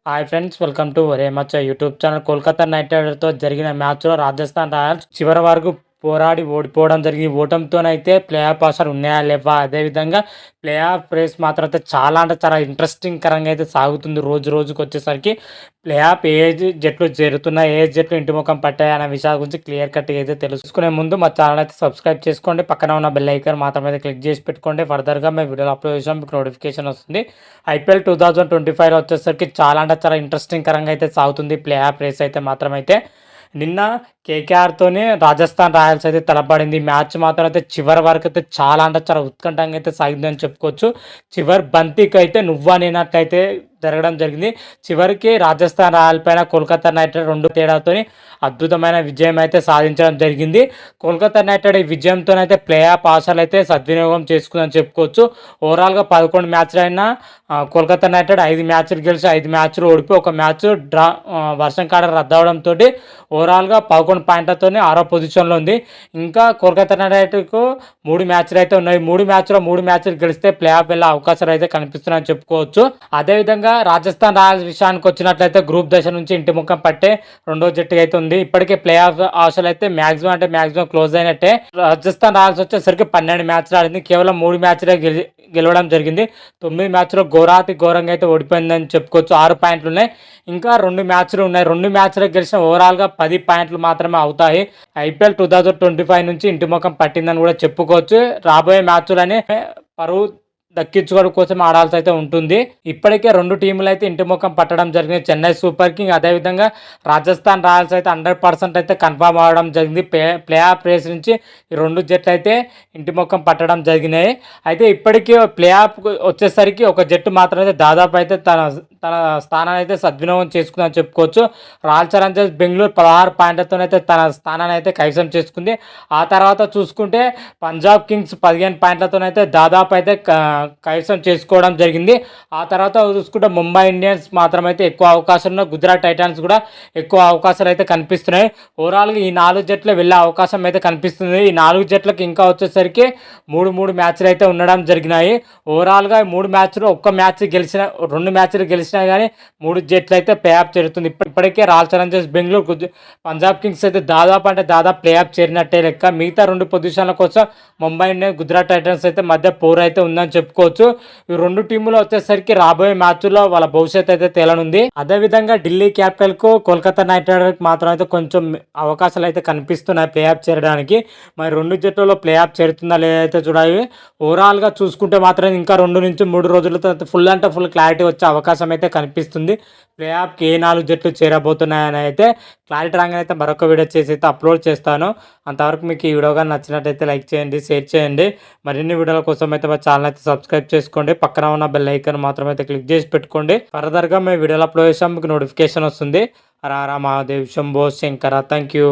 Hi friends, welcome to ఒరే మచ్చ YouTube channel. Kolkata night రైడర్స్తో జరిగిన మ్యాచ్లో రాజస్థాన్ రాయల్స్ చివరి వరకు పోరాడి ఓడిపోవడం జరిగింది. ఓటమితోనైతే ప్లే ఆఫ్ ఆశలు ఉన్నాయా లేవా, అదేవిధంగా ప్లే ఆఫ్ రేస్ మాత్రం అయితే చాలా అంటే చాలా ఇంట్రెస్టింగ్ కరంగా అయితే సాగుతుంది. రోజు రోజుకి వచ్చేసరికి ప్లే ఆఫ్ ఏ జట్లు చేరుతున్నాయి, ఏ జట్లు ఇంటి ముఖం పట్టాయి అనే విషయాల గురించి క్లియర్ కట్గా అయితే తెలుసుకునే ముందు మా ఛానల్ అయితే సబ్స్క్రైబ్ చేసుకోండి. పక్కన ఉన్న బెల్ ఐకాన్ మాత్రం అయితే క్లిక్ చేసి పెట్టుకోండి. ఫర్దర్గా మేము వీడియోలు అప్లోడ్ చేసాం, మీకు నోటిఫికేషన్ వస్తుంది. IPL 2025 వచ్చేసరికి చాలా అంటే చాలా ఇంట్రెస్టింగ్ కరంగా అయితే సాగుతుంది ప్లే ఆఫ్ రేస్ అయితే మాత్రం. అయితే నిన్న కేకేఆర్తోనే రాజస్థాన్ రాయల్స్ అయితే తలపడింది. మ్యాచ్ మాత్రం అయితే చివరి వరకు అయితే చాలా అంటే చాలా ఉత్కంఠంగా అయితే సాగిందని చెప్పుకోవచ్చు. చివరి బంతికి అయితే నువ్వా నేనట్లయితే జరగడం జరిగింది. చివరికి రాజస్థాన్ రాయల్ పైన కోల్కతా నైట్ రైడర్ 2 తేడాతో అద్భుతమైన విజయం అయితే సాధించడం జరిగింది. కోల్కతా నైట్ రైడర్ ఈ విజయంతోనైతే ప్లే ఆఫ్ ఆశలు అయితే సద్వినియోగం చేసుకుందని చెప్పుకోవచ్చు. ఓవరాల్గా 11 మ్యాచ్లు అయినా కోల్కతా నైట్ రైడర్ 5 మ్యాచ్లు గెలిచి 5 మ్యాచ్లు ఓడిపోయి 1 మ్యాచ్ డ్రా వర్షం కాడ రద్దవడంతో ఓవరాల్గా 11 పాయింట్లతో 6వ పొజిషన్లో ఉంది. ఇంకా కోల్కతా నైట్ రైడర్కు 3 మ్యాచ్లు అయితే ఉన్నాయి. 3 మ్యాచ్లు గెలిస్తే ప్లే ఆఫ్ వెళ్ళే అవకాశాలు అయితే కనిపిస్తున్నాయని చెప్పుకోవచ్చు. అదేవిధంగా రాజస్థాన్ రాయల్స్ విషయానికి వచ్చినట్లయితే గ్రూప్ దశ నుంచి ఇంటి ముఖం పట్టే రెండో జట్టుగా అయితే ఉంది. ఇప్పటికే ప్లే ఆఫ్ ఆశలు అయితే మ్యాక్సిమం క్లోజ్ అయినట్టే. రాజస్థాన్ రాయల్స్ వచ్చేసరికి 12 మ్యాచ్లు ఆడింది, కేవలం 3 మ్యాచ్లే గెలవడం జరిగింది. 9 మ్యాచ్లో ఘోరంగా అయితే ఓడిపోయిందని చెప్పుకోవచ్చు. 6 పాయింట్లు ఉన్నాయి, ఇంకా 2 మ్యాచ్లు ఉన్నాయి. 2 మ్యాచ్లు గెలిచిన ఓవరాల్గా 10 పాయింట్లు మాత్రమే అవుతాయి. IPL 2025 నుంచి ఇంటి ముఖం పట్టిందని కూడా చెప్పుకోవచ్చు. రాబోయే మ్యాచ్లనే పరువు దక్కించుకోవడం కోసం ఆడాల్సి అయితే ఉంటుంది. ఇప్పటికే 2 టీములు అయితే ఇంటి ముఖం పట్టడం జరిగింది. చెన్నై సూపర్ కింగ్ అదేవిధంగా రాజస్థాన్ రాయల్స్ అయితే 100% అయితే కన్ఫర్మ్ అవ్వడం జరిగింది. ప్లే ఆఫ్ రేస్ నుంచి ఈ 2 జట్లు అయితే ఇంటి ముఖం పట్టడం జరిగినాయి. అయితే ఇప్పటికీ ప్లే ఆఫ్ వచ్చేసరికి ఒక జట్టు మాత్రం అయితే దాదాపు అయితే తన స్థానాన్ని అయితే సద్వినియోగం చేసుకుందని చెప్పుకోవచ్చు. రాయల్ ఛాలెంజర్స్ బెంగళూరు 16 పాయింట్లతోనైతే తన స్థానాన్ని అయితే కైవసం చేసుకుంది. ఆ తర్వాత చూసుకుంటే పంజాబ్ కింగ్స్ 15 పాయింట్లతోనైతే దాదాపు అయితే కైవసం చేసుకోవడం జరిగింది. ఆ తర్వాత చూసుకుంటే ముంబై ఇండియన్స్ మాత్రమైతే ఎక్కువ అవకాశం ఉన్నాయి. గుజరాత్ టైటాన్స్ కూడా ఎక్కువ అవకాశాలు అయితే కనిపిస్తున్నాయి. ఓవరాల్గా ఈ 4 జట్లు వెళ్ళే అవకాశం అయితే కనిపిస్తుంది. ఈ 4 జట్లకు ఇంకా వచ్చేసరికి 3 మ్యాచ్లు అయితే ఉండడం జరిగినాయి. ఓవరాల్గా 3 మ్యాచ్లు 1 మ్యాచ్ గెలిచిన 2 మ్యాచ్లు గెలిచినా కానీ 3 జట్లు అయితే ప్లే ఆఫ్ చేరుతుంది. ఇప్పటికే royal Challengers Bengaluru Punjab Kings అయితే దాదాపు ప్లే ఆఫ్ చేరినట్టే లెక్క. మిగతా 2 పొజిషన్ల కోసం ముంబై ఇండియన్స్ గుజరాత్ టైటన్స్ అయితే మధ్య పోరు అయితే ఉందని చెప్పుకోవచ్చు. ఈ 2 టీములు వచ్చేసరికి రాబోయే మ్యాచ్లో వాళ్ళ భవిష్యత్తు అయితే తేలనుంది. అదేవిధంగా ఢిల్లీ క్యాపిటల్ కు కోల్కతా నైట్ రైడర్కి మాత్రం అయితే కొంచెం అవకాశాలు అయితే కనిపిస్తున్నాయి ప్లే ఆఫ్ చేరడానికి. మరి 2 జట్లలో ప్లే ఆఫ్ చేరుతుందా లేదైతే చూడాలి. ఓవరాల్గా చూసుకుంటే మాత్రం ఇంకా 2 నుంచి 3 రోజులతో ఫుల్ క్లారిటీ వచ్చే అవకాశం అయితే కనిపిస్తుంది. ప్లే ఆఫ్కి ఏ 4 జట్లు చేరబోతున్నాయని అయితే క్లారిటీ రాగానే అయితే మరొక వీడియో చేసి అయితే అప్లోడ్ చేస్తాను. అంతవరకు మీకు ఈ వీడియో కానీ నచ్చినట్టయితే లైక్ చేయండి, షేర్ చేయండి. మరిన్ని వీడియోల కోసం అయితే మా ఛానల్ అయితే సబ్స్క్రైబ్ చేసుకోండి. పక్కన ఉన్న బెల్ ఐకాన్ మాత్రం అయితే క్లిక్ చేసి పెట్టుకోండి. ఫర్దర్గా మేము వీడియోలు అప్లోడ్ చేసాం, మీకు నోటిఫికేషన్ వస్తుంది. రారా మహాదేవ్ శంభో శంకర. Thank you.